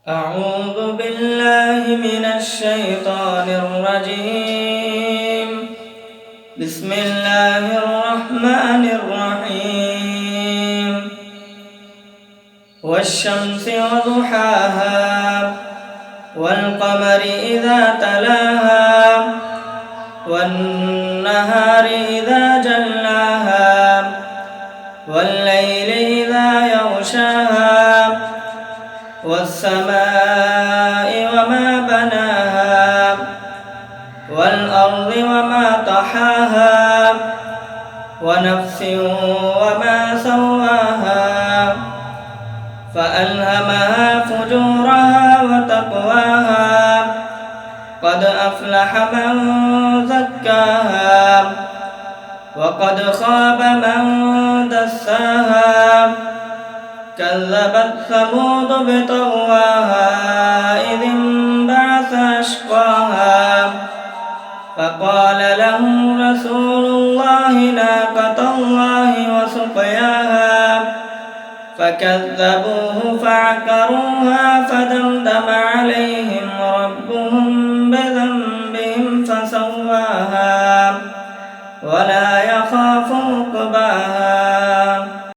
أعوذ بالله من الشيطان الرجيم. بسم الله الرحمن الرحيم. والشمس وضحاها والقمر إذا تلاها والنهار إذا جلاها والليل إذا يغشاها والسماء وما بناها والأرض وما طحاها ونفس وما سواها فألهمها فجورها وتقواها قد أفلح من زكاها وقد خاب من دساها كذبت ثمود بطغواها إذ انبعث أشقاها فقال لهم رسول الله ناقة الله وسقياها فكذبوه فعقروها فدمدم عليهم ربهم بذنبهم